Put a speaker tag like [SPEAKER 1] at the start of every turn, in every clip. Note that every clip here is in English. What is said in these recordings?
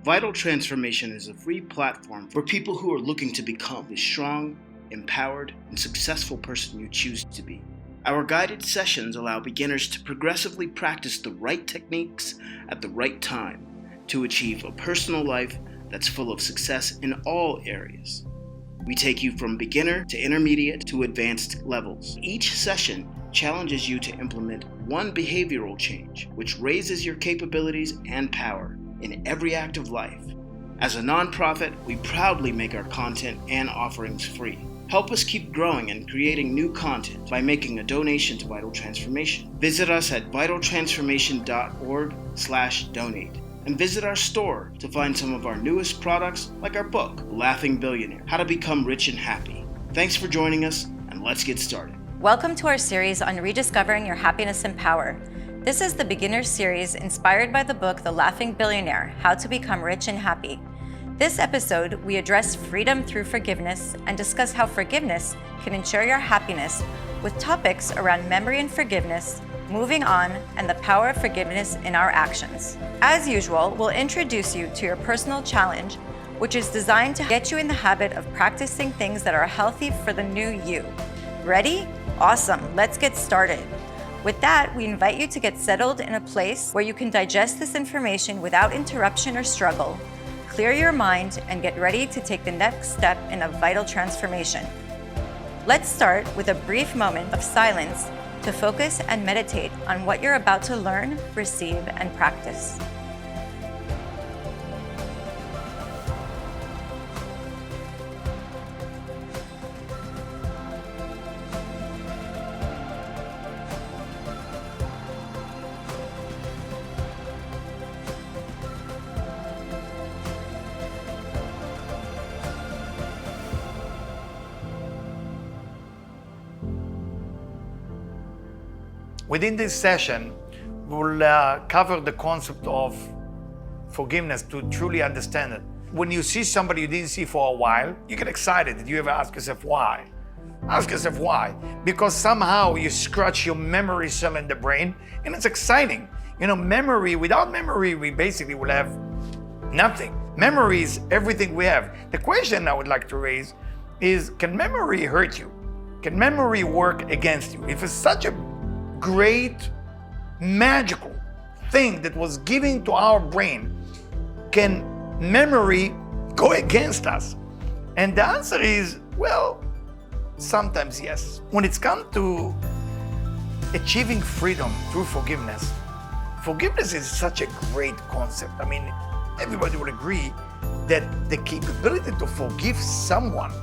[SPEAKER 1] Vital Transformation is a free platform for people who are looking to become the strong, empowered, and successful person you choose to be. Our guided sessions allow beginners to progressively practice the right techniques at the right time to achieve a personal life that's full of success in all areas. We take you from beginner to intermediate to advanced levels. Each session challenges you to implement one behavioral change, which raises your capabilities and power in every act of life. As a nonprofit, we proudly make our content and offerings free. Help us keep growing and creating new content by making a donation to Vital Transformation. Visit us at vitaltransformation.org/donate. And visit our store to find some of our newest products, like our book, Laughing Billionaire, How to Become Rich and Happy. Thanks for joining us, and let's get started.
[SPEAKER 2] Welcome to our series on Rediscovering Your Happiness Power. This is the beginner series inspired by the book, The Laughing Billionaire, How to Become Rich and Happy. This episode, we address freedom through forgiveness and discuss how forgiveness can ensure your happiness with topics around memory and forgiveness, moving on, and the power of forgiveness in our actions. As usual, we'll introduce you to your personal challenge, which is designed to get you in the habit of practicing things that are healthy for the new you. Ready? Awesome, let's get started. With that, we invite you to get settled in a place where you can digest this information without interruption or struggle, clear your mind, and get ready to take the next step in a vital transformation. Let's start with a brief moment of silence to focus and meditate on what you're about to learn, receive, and practice.
[SPEAKER 3] Within this session, we'll cover the concept of forgiveness to truly understand it. When you see somebody you didn't see for a while, you get excited. Did you ever ask yourself why? Ask yourself why. Because somehow you scratch your memory cell in the brain, and it's exciting. You know, memory, without memory, we basically will have nothing. Memory is everything we have. The question I would like to raise is, can memory hurt you? Can memory work against you? If it's such a great, magical thing that was given to our brain, can memory go against us? And the answer is, well, sometimes yes. When it's come to achieving freedom through forgiveness, forgiveness is such a great concept. I mean, everybody would agree that the capability to forgive someone,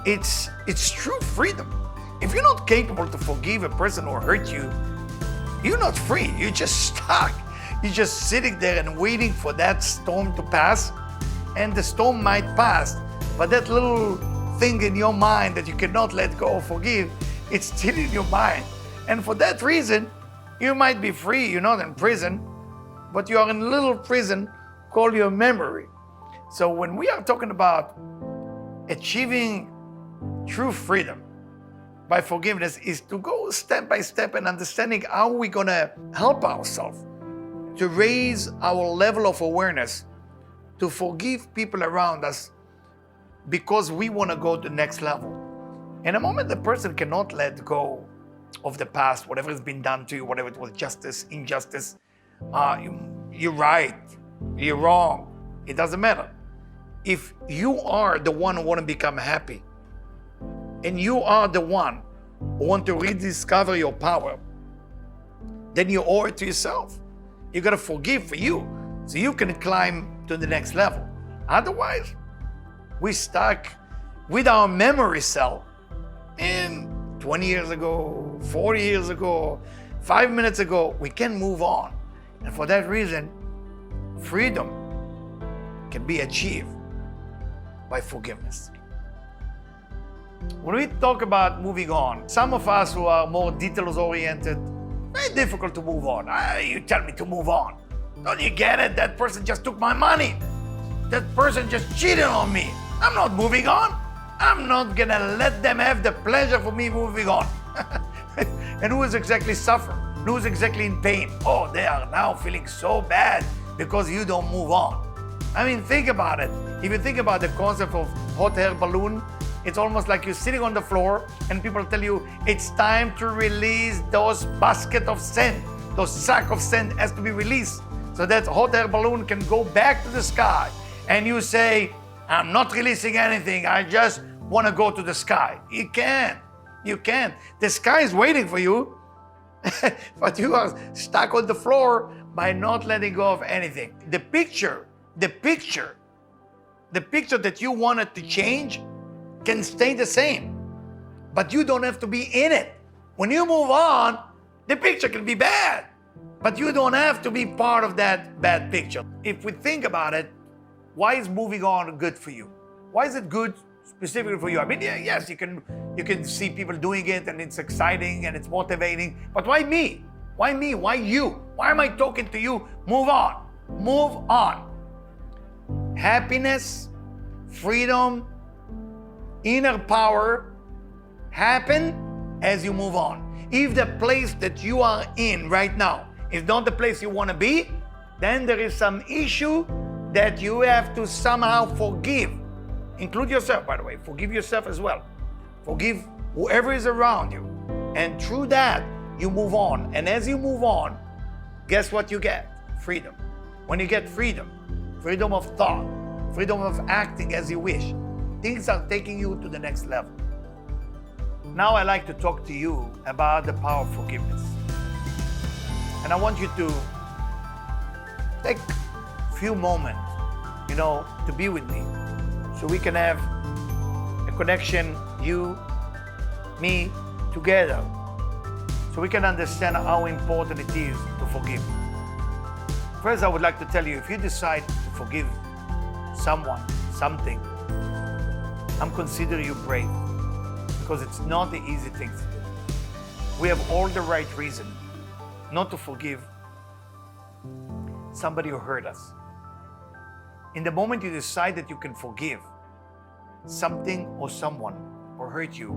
[SPEAKER 3] it's true freedom. If you're not capable to forgive a person who hurt you, you're not free. You're just stuck. You're just sitting there and waiting for that storm to pass. And the storm might pass, but that little thing in your mind that you cannot let go or forgive, it's still in your mind. And for that reason, you might be free. You're not in prison, but you are in a little prison called your memory. So when we are talking about achieving true freedom by forgiveness, is to go step by step and understanding how we're gonna help ourselves to raise our level of awareness to forgive people around us because we wanna go to the next level. In a moment, the person cannot let go of the past, whatever has been done to you, whatever it was justice, injustice, you're right, you're wrong, it doesn't matter. If you are the one who wanna become happy, and you are the one who want to rediscover your power, then you owe it to yourself. You gotta forgive for you, so you can climb to the next level. Otherwise, we're stuck with our memory cell in 20 years ago, 40 years ago, 5 minutes ago. We can't move on. And for that reason, freedom can be achieved by forgiveness. When we talk about moving on, some of us who are more details-oriented, very difficult to move on. You tell me to move on. Don't you get it? That person just took my money. That person just cheated on me. I'm not moving on. I'm not gonna let them have the pleasure for me moving on. And who is exactly suffering? Who is exactly in pain? Oh, they are now feeling so bad because you don't move on. I mean, think about it. If you think about the concept of hot air balloon, it's almost like you're sitting on the floor and people tell you it's time to release those basket of sand. Those sack of sand has to be released so that hot air balloon can go back to the sky. And you say, I'm not releasing anything. I just want to go to the sky. You can't. You can't. The sky is waiting for you, but you are stuck on the floor by not letting go of anything. The picture that you wanted to change can stay the same, but you don't have to be in it. When you move on, the picture can be bad, but you don't have to be part of that bad picture. If we think about it, why is moving on good for you? Why is it good specifically for you? I mean, yes, you can see people doing it and it's exciting and it's motivating, but why me? Why me? Why you? Why am I talking to you? Move on. Move on. Happiness, freedom, inner power happen as you move on. If the place that you are in right now is not the place you want to be, then there is some issue that you have to somehow forgive. Include yourself, by the way. Forgive yourself as well. Forgive whoever is around you. And through that, you move on. And as you move on, guess what you get? Freedom. When you get freedom, freedom of thought, freedom of acting as you wish, things are taking you to the next level. Now I like to talk to you about the power of forgiveness. And I want you to take a few moments, to be with me so we can have a connection, you, me, together, so we can understand how important it is to forgive. First, I would like to tell you, if you decide to forgive someone, something, I'm considering you brave, because it's not the easy thing to do. We have all the right reason not to forgive somebody who hurt us. In the moment you decide that you can forgive something or someone or hurt you,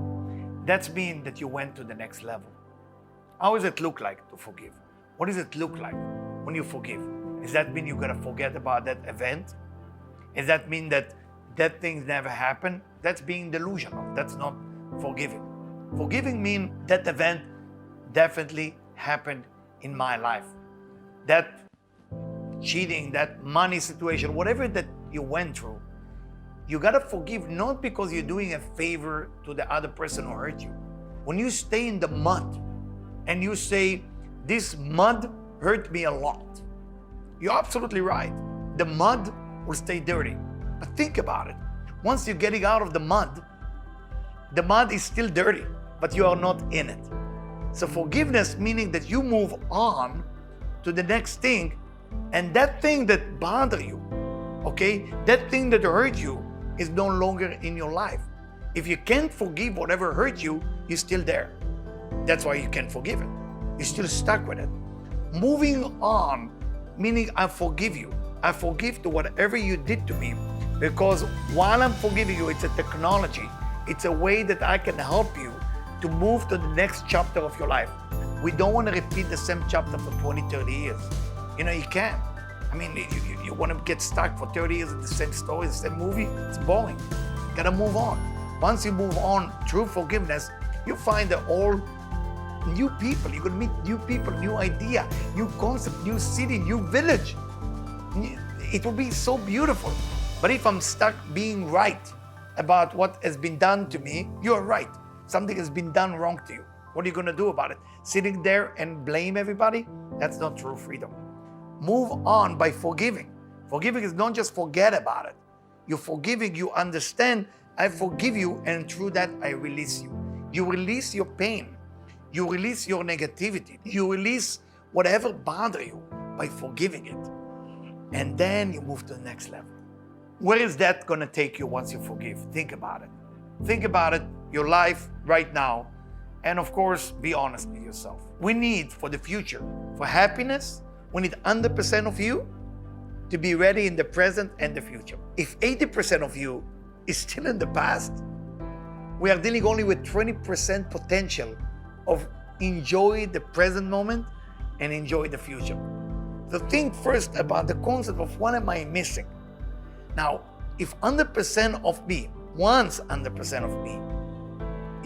[SPEAKER 3] that's mean that you went to the next level. How does it look like to forgive? What does it look like when you forgive? Does that mean you're gonna forget about that event? Does that mean that thing never happened? That's being delusional. That's not forgiving. Forgiving means that event definitely happened in my life. That cheating, that money situation, whatever that you went through, you gotta forgive not because you're doing a favor to the other person who hurt you. When you stay in the mud and you say, this mud hurt me a lot, you're absolutely right. The mud will stay dirty. But think about it. Once you're getting out of the mud is still dirty, but you are not in it. So forgiveness meaning that you move on to the next thing, and that thing that bothered you, okay, that thing that hurt you is no longer in your life. If you can't forgive whatever hurt you, you're still there. That's why you can't forgive it. You're still stuck with it. Moving on, meaning I forgive you. I forgive to whatever you did to me, because while I'm forgiving you, it's a technology. It's a way that I can help you to move to the next chapter of your life. We don't want to repeat the same chapter for 20, 30 years. You can't. I mean, you want to get stuck for 30 years in the same story, the same movie? It's boring. You gotta move on. Once you move on through forgiveness, you find that all new people. You're gonna meet new people, new idea, new concept, new city, new village. It will be so beautiful. But if I'm stuck being right about what has been done to me, you're right. Something has been done wrong to you. What are you gonna do about it? Sitting there and blame everybody? That's not true freedom. Move on by forgiving. Forgiving is not just forget about it. You're forgiving, you understand, I forgive you, and through that I release you. You release your pain. You release your negativity. You release whatever bothers you by forgiving it. And then you move to the next level. Where is that gonna take you once you forgive? Think about it. Think about it, your life right now, and of course, be honest with yourself. We need for the future, for happiness, we need 100% of you to be ready in the present and the future. If 80% of you is still in the past, we are dealing only with 20% potential of enjoy the present moment and enjoy the future. So think first about the concept of what am I missing? Now, if 100% of me, once 100% of me,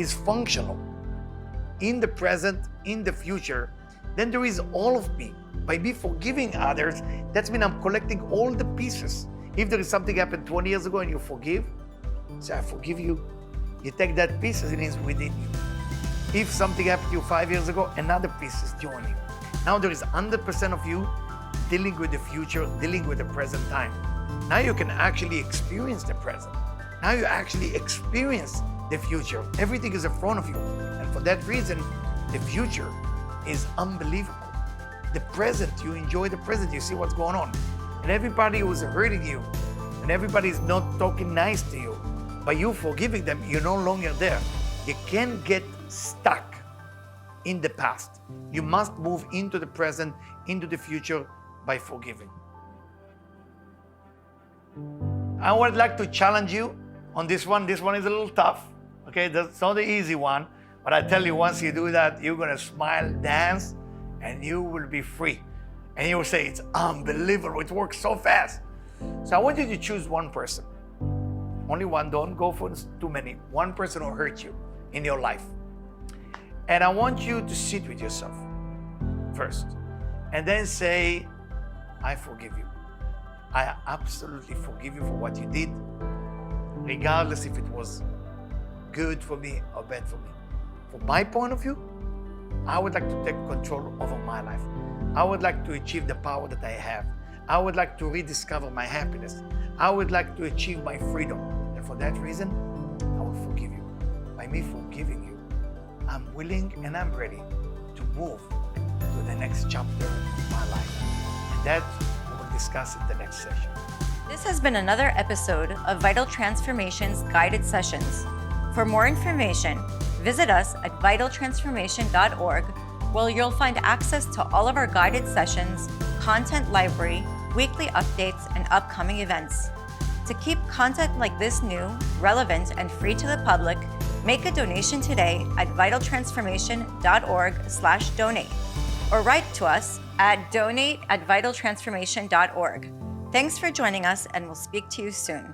[SPEAKER 3] is functional in the present, in the future, then there is all of me. By me forgiving others, that means I'm collecting all the pieces. If there is something happened 20 years ago and you forgive, say, I forgive you. You take that piece and it is within you. If something happened to you 5 years ago, another piece is joining. Now there is 100% of you dealing with the future, dealing with the present time. Now you can actually experience the present. Now you actually experience the future. Everything is in front of you. And for that reason, the future is unbelievable. The present, you enjoy the present, you see what's going on. And everybody who's hurting you, and everybody is not talking nice to you, by you forgiving them, you're no longer there. You can't get stuck in the past. You must move into the present, into the future by forgiving. I would like to challenge you on this one. This one is a little tough. Okay, that's not the easy one. But I tell you, once you do that, you're gonna smile, dance, and you will be free. And you will say, it's unbelievable, it works so fast. So I want you to choose one person. Only one, don't go for too many. One person will hurt you in your life. And I want you to sit with yourself first. And then say, I forgive you. I absolutely forgive you for what you did, regardless if it was good for me or bad for me. From my point of view, I would like to take control over my life. I would like to achieve the power that I have. I would like to rediscover my happiness. I would like to achieve my freedom. And for that reason, I will forgive you. By me forgiving you, I'm willing and I'm ready to move to the next chapter of my life. And that we will discuss in the next session.
[SPEAKER 2] This has been another episode of Vital Transformation's Guided Sessions. For more information, visit us at vitaltransformation.org, where you'll find access to all of our guided sessions, content library, weekly updates, and upcoming events. To keep content like this new, relevant, and free to the public, make a donation today at vitaltransformation.org/donate, or write to us at donate@vitaltransformation.org. Thanks for joining us, and we'll speak to you soon.